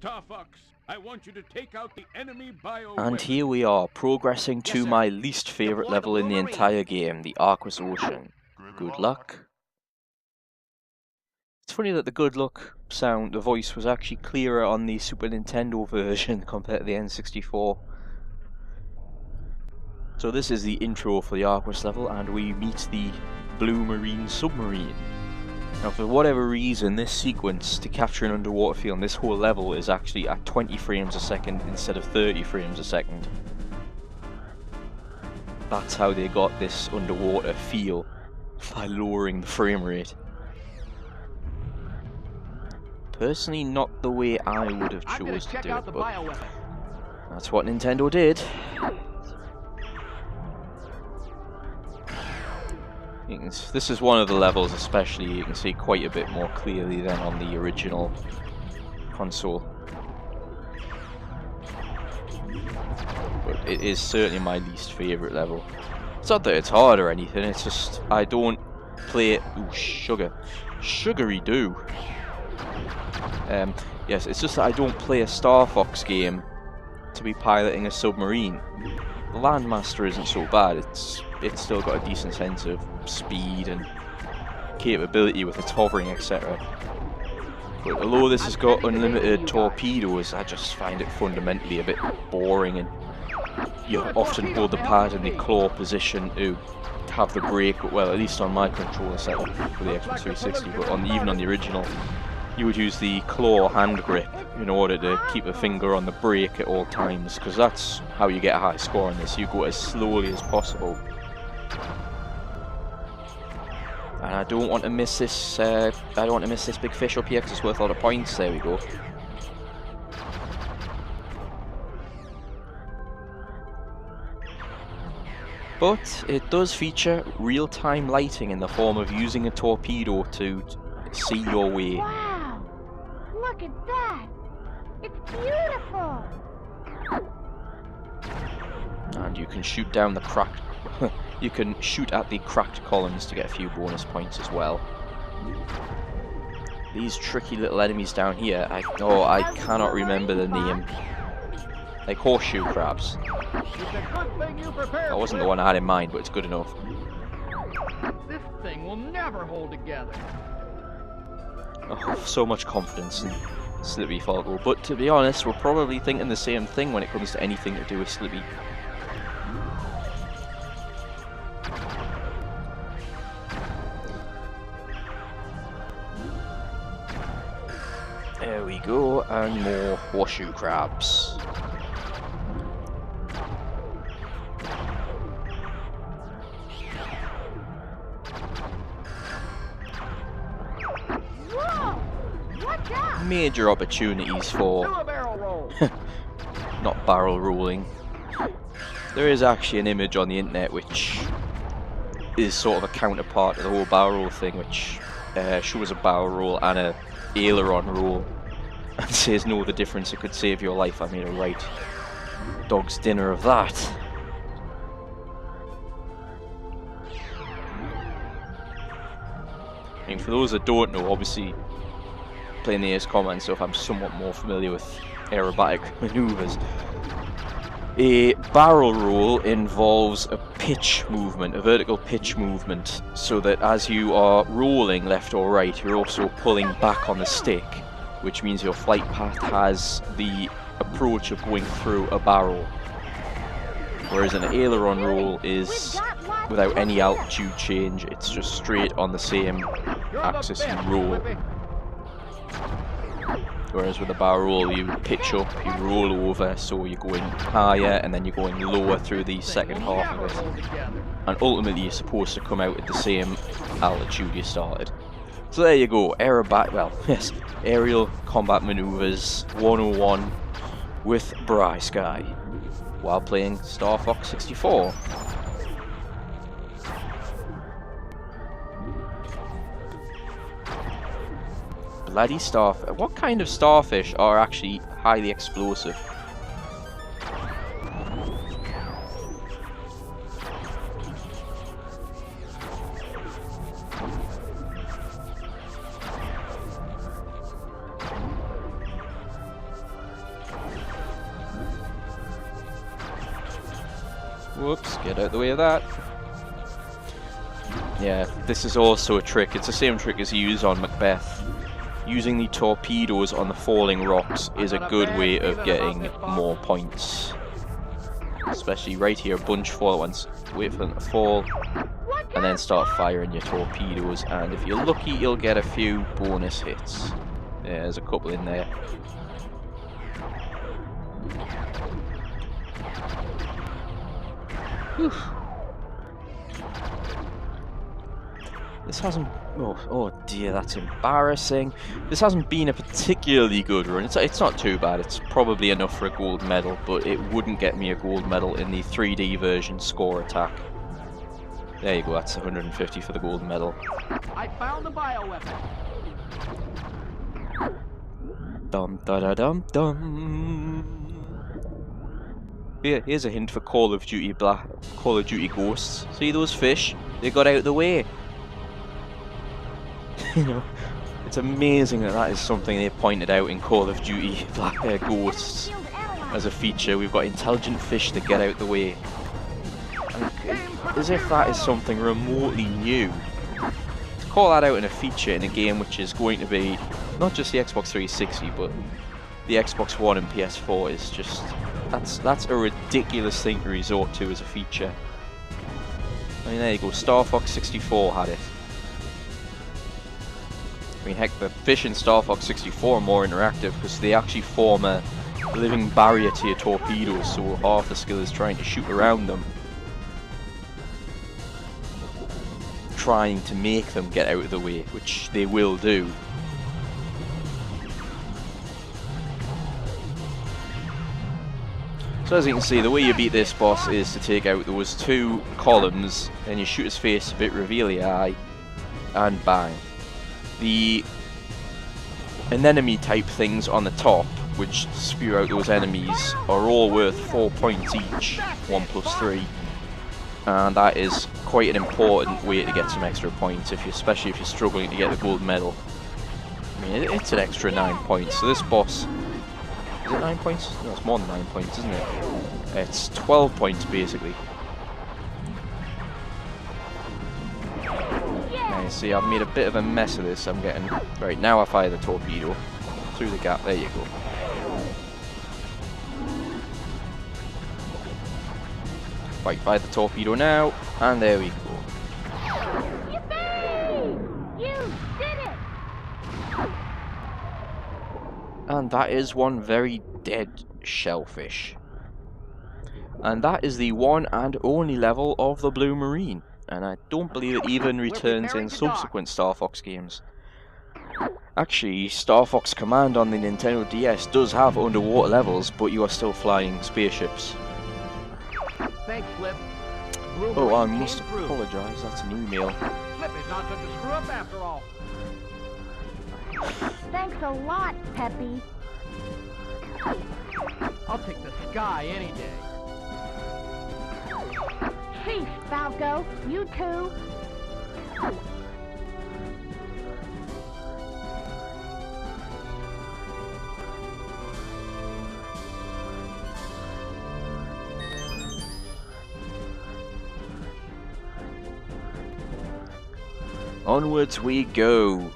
Starfox, I want you to take out the enemy bio. And here we are, progressing to my least favourite level in the entire game, the Aquas Ocean. Good luck. It's funny that the good luck sound, the voice was actually clearer on the Super Nintendo version compared to the N64. So this is the intro for the Aquas level, and we meet the Blue Marine Submarine. Now for whatever reason, this sequence to capture an underwater feel, and this whole level is actually at 20 frames a second instead of 30 frames a second. That's how they got this underwater feel, by lowering the frame rate. Personally, not the way I would have chose to do it, but that's what Nintendo did. This is one of the levels especially you can see quite a bit more clearly than on the original console. But it is certainly my least favourite level. It's not that it's hard or anything, it's just I don't play it... Ooh, sugar. Sugary do. Yes, it's just that I don't play a Starfox game to be piloting a submarine. The Landmaster isn't so bad, it's still got a decent sense of speed and capability with its hovering, etc. But although this has got unlimited torpedoes, I just find it fundamentally a bit boring, and you often hold the pad in the claw position to have the brake, well at least on my controller setup for the Xbox 360, but even on the original you would use the claw hand grip in order to keep a finger on the brake at all times, because that's how you get a high score on this. You go as slowly as possible. And I don't want to miss this. I don't want to miss this big fish up here because it's worth a lot of points. There we go. But it does feature real-time lighting in the form of using a torpedo to see your way. Wow! Look at that! It's beautiful! And you can shoot down the cracked... you can shoot at the cracked columns to get a few bonus points as well. These tricky little enemies down here, I cannot remember the name. Like horseshoe crabs. That wasn't the one I had in mind, but it's good enough. This thing will never hold together. Oh, so much confidence in Slippy Falco, but to be honest, we're probably thinking the same thing when it comes to anything to do with Slippy. There we go, and more horseshoe crabs. Major opportunities for not barrel rolling. There is actually an image on the internet which is sort of a counterpart to the whole barrel roll thing, which shows a barrel roll and a aileron roll and says know the difference, it could save your life. I made a right dog's dinner of that. I mean, for those that don't know, obviously playing the Ace Combat and stuff, I'm somewhat more familiar with aerobatic maneuvers. A barrel roll involves a pitch movement, a vertical pitch movement, so that as you are rolling left or right, you're also pulling back on the stick, which means your flight path has the approach of going through a barrel. Whereas an aileron roll is without any altitude change, it's just straight on the same axis you roll. Whereas with a barrel roll, you pitch up, you roll over, so you're going higher and then you're going lower through the second half of it. And ultimately you're supposed to come out at the same altitude you started. So there you go, aerial combat maneuvers 101 with BrySky while playing Starfox 64. Bloody starfish. What kind of starfish are actually highly explosive? Whoops, get out the way of that. Yeah, this is also a trick. It's the same trick as you use on Macbeth. Using the torpedoes on the falling rocks is a good way of getting more points. Especially right here, bunch fall at once. Wait for them to fall, and then start firing your torpedoes. And if you're lucky, you'll get a few bonus hits. Yeah, there's a couple in there. Whew. This hasn't... Oh dear, that's embarrassing. This hasn't been a particularly good run. It's not too bad. It's probably enough for a gold medal, but it wouldn't get me a gold medal in the 3D version score attack. There you go, that's 150 for the gold medal. I found the bioweapon. Dum da da dum dum. Here's a hint for Call of Duty Ghosts. See those fish? They got out of the way. You know, it's amazing that is something they pointed out in Call of Duty Ghosts as a feature. We've got intelligent fish that get out the way. As if that is something remotely new. To call that out in a feature in a game which is going to be not just the Xbox 360 but the Xbox One and PS4 is just... That's a ridiculous thing to resort to as a feature. I mean, there you go, Starfox 64 had it. I mean, heck, the fish in Starfox 64 are more interactive because they actually form a living barrier to your torpedoes, so half the skill is trying to shoot around them. Trying to make them get out of the way, which they will do. So as you can see, the way you beat this boss is to take out those two columns, and you shoot his face a bit, reveal the eye, and bang. The anemone type things on the top, which spew out those enemies, are all worth 4 points each, 1 plus 3. And that is quite an important way to get some extra points, especially if you're struggling to get the gold medal. I mean, it's an extra 9 points, so this boss... Is it 9 points? No, it's more than 9 points, isn't it? It's 12 points, basically. Now you see, I've made a bit of a mess of this. I'm getting... Right, now I fire the torpedo through the gap. There you go. Right, fire the torpedo now, and there we go. Yippee! You did it! And that is one very dead shellfish. And that is the one and only level of the Blue Marine. And I don't believe it even returns in subsequent Starfox games. Actually, Starfox Command on the Nintendo DS does have underwater levels, but you are still flying spaceships. Thanks, Flip. Oh, I must apologise, that's an email. Flip is not such a screw up after all. Thanks a lot, Peppy. I'll take the sky any day. Cease, Falco. You too. Onwards we go.